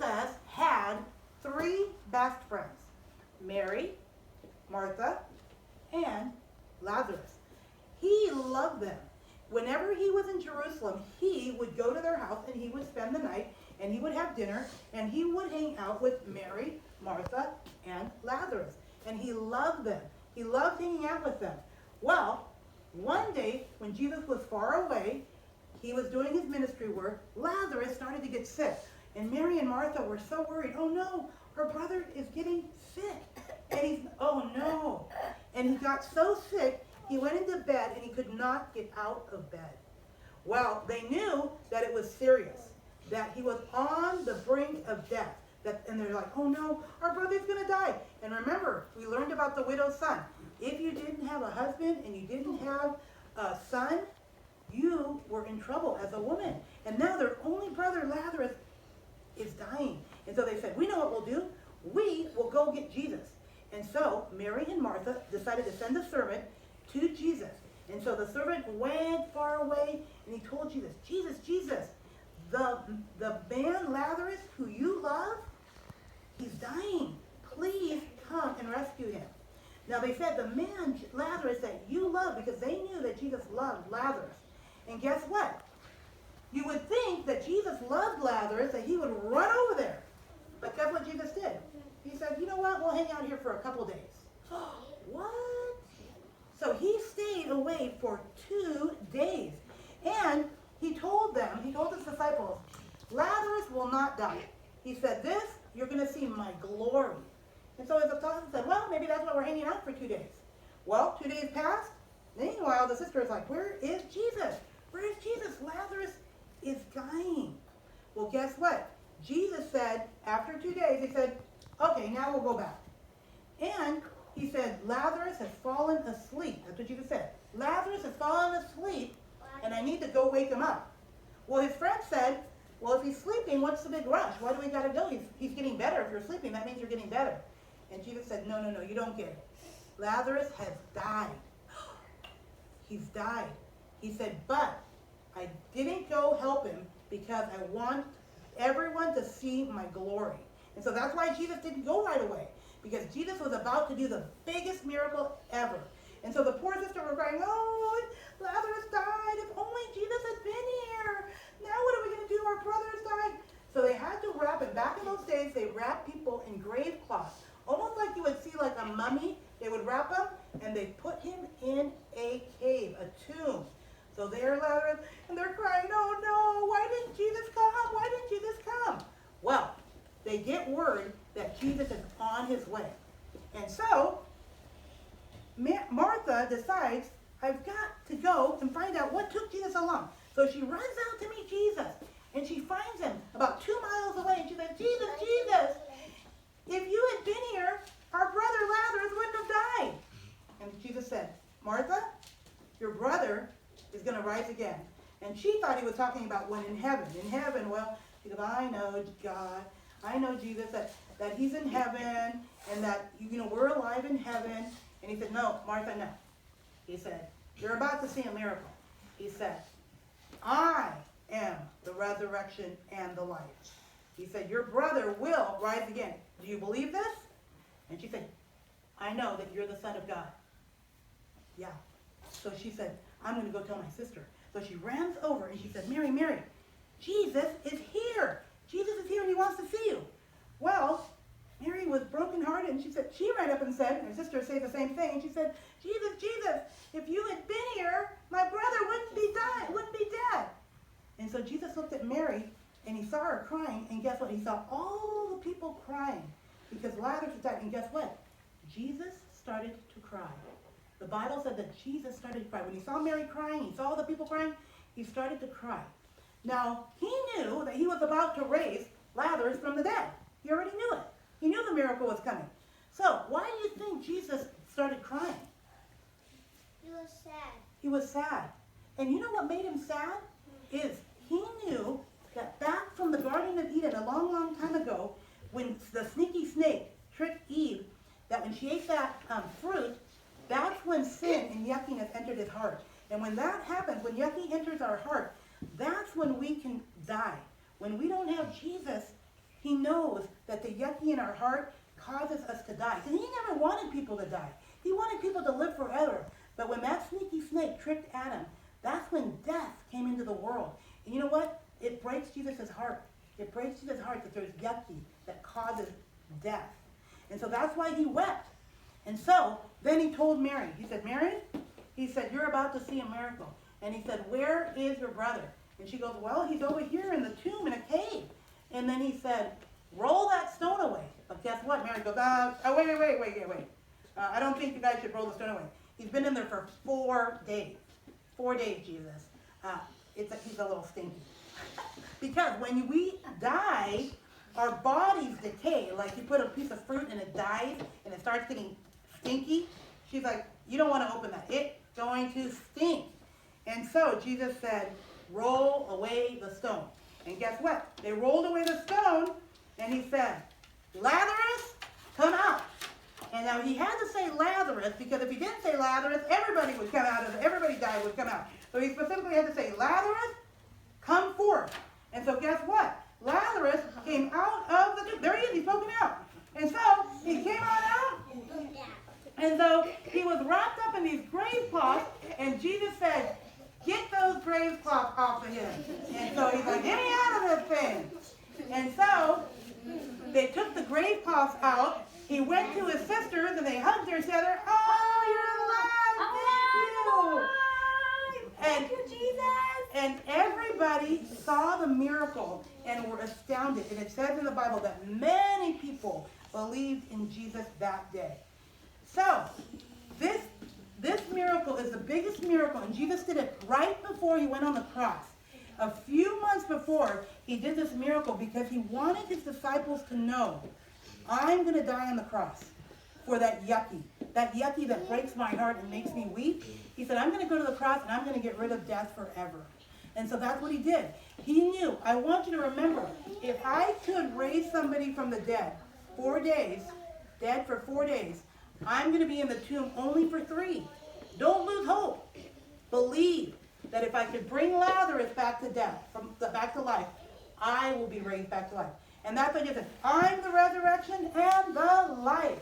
Jesus had three best friends, Mary, Martha, and Lazarus. He loved them. Whenever he was in Jerusalem, he would go to their house and he would spend the night and he would have dinner and he would hang out with Mary, Martha, and Lazarus. And he loved them. He loved hanging out with them. Well, one day when Jesus was far away, he was doing his ministry work, Lazarus started to get sick. And Mary and Martha were so worried. Oh no, her brother is getting sick. And oh no. And he got so sick, he went into bed and he could not get out of bed. Well, they knew that it was serious, that he was on the brink of death. And they're like, oh no, our brother's going to die. And remember, we learned about the widow's son. If you didn't have a husband and you didn't have a son, you were in trouble as a woman. And now their only brother, Lazarus, is dying. And so they said, we know what we'll do. We will go get Jesus. And so Mary and Martha decided to send a servant to Jesus. And so the servant went far away and he told Jesus, Jesus, the man Lazarus who you love, he's dying. Please come and rescue him. Now they said the man Lazarus that you love, because they knew that Jesus loved Lazarus. And guess what? You would think that Jesus loved Lazarus, that he would run over there. But guess what Jesus did? He said, you know what? We'll hang out here for a couple days. What? So he stayed away for 2 days. And he told his disciples, Lazarus will not die. He said, this, you're going to see my glory. And so his apostles said, well, maybe that's why we're hanging out for 2 days. Well, 2 days passed. Meanwhile, the sister is like, where is Jesus? Where is Jesus? Lazarus is dying. Well, guess what? Jesus said, after 2 days, he said, okay, now we'll go back. And he said, Lazarus has fallen asleep. That's what Jesus said. Lazarus has fallen asleep, and I need to go wake him up. Well, his friend said, well, if he's sleeping, what's the big rush? Why do we got to go? He's getting better. If you're sleeping, that means you're getting better. And Jesus said, no, you don't get it. Lazarus has died. He's died. He said, but I didn't go help him because I want everyone to see my glory. And so that's why Jesus didn't go right away, because Jesus was about to do the biggest miracle ever. And so the poor sister were crying, oh, Lazarus died. If only Jesus had been here. Now what are we going to do? Our brother's died. So they had to wrap him. Back in those days, they wrapped people in grave cloths. Almost like you would see like a mummy. They would wrap him, and they put him in a cave, a tomb. So there Lazarus, and they're crying, oh no, why didn't Jesus come? Why didn't Jesus come? Well, they get word that Jesus is on his way. And so Martha decides, I've got to go and find out what took Jesus so long. So she runs out to meet Jesus, and she finds him about 2 miles away, and she says, Jesus, if you had been here, our brother Lazarus wouldn't have died. And Jesus said, Martha, your brother is going to rise again. And she thought he was talking about when in heaven. In heaven, well, she goes, I know God, I know Jesus, that he's in heaven, and that, we're alive in heaven. And he said, no, Martha, no. He said, you're about to see a miracle. He said, I am the resurrection and the life. He said, your brother will rise again. Do you believe this? And she said, I know that you're the Son of God. Yeah. So she said, I'm going to go tell my sister. So she runs over and she said, Mary, Jesus is here. Jesus is here and he wants to see you. Well, Mary was brokenhearted, and she ran up and said, and her sister said the same thing, and she said, Jesus, if you had been here, my brother wouldn't be dead. And so Jesus looked at Mary, and he saw her crying, and guess what? He saw all the people crying because Lazarus was died. And guess what? Jesus started to cry. The Bible said that Jesus started to cry. When he saw Mary crying, he saw all the people crying, he started to cry. Now, he knew that he was about to raise Lazarus from the dead. He already knew it. He knew the miracle was coming. So, why do you think Jesus started crying? He was sad. He was sad. And you know what made him sad? Is he knew that back from the Garden of Eden a long, long time ago, when the sneaky snake tricked Eve, that when she ate that fruit, that's when sin and yuckiness entered his heart. And when that happens, when yucky enters our heart, that's when we can die. When we don't have Jesus, He knows that the yucky in our heart causes us to die. And he never wanted people to die. He wanted people to live forever. But when that sneaky snake tricked Adam, that's when death came into the world. And you know what? It breaks Jesus' heart. It breaks Jesus' heart that there's yucky that causes death. And so that's why he wept. And so then he told Mary, he said, Mary, he said, you're about to see a miracle. And he said, where is your brother? And she goes, well, he's over here in the tomb in a cave. And then he said, roll that stone away. But guess what? Mary goes, wait. I don't think you guys should roll the stone away. He's been in there for 4 days. 4 days, Jesus. He's a little stinky. Because when we die, our bodies decay. Like you put a piece of fruit and it dies and it starts getting stinky. She's like, you don't want to open that. It's going to stink. And so Jesus said, roll away the stone. And guess what? They rolled away the stone and he said, Lazarus, come out. And now he had to say Lazarus because if he didn't say Lazarus, everybody would come out. Everybody died would come out. So he specifically had to say, Lazarus, come forth. And so guess what? Lazarus came out of the tomb. There he is. He's poking out. And so he came on out. And so he was wrapped up in these grave cloths. And Jesus said, get those grave cloths off of him. And so he's like, get me out of this thing. And so they took the grave cloths out. He went to his sisters and they hugged her together. Oh, you're alive. Thank you. Thank you, Jesus. And everybody saw the miracle and were astounded. And it says in the Bible that many people believed in Jesus that day. So, this miracle is the biggest miracle. And Jesus did it right before he went on the cross. A few months before, he did this miracle because he wanted his disciples to know, I'm going to die on the cross for that yucky that breaks my heart and makes me weep. He said, I'm going to go to the cross and I'm going to get rid of death forever. And so that's what he did. He knew, I want you to remember, if I could raise somebody from the dead, 4 days, dead for 4 days, I'm going to be in the tomb only for 3. Don't lose hope. Believe that if I could bring Lazarus back to death, back to life, I will be raised back to life. And that's what he said. I'm the resurrection and the life.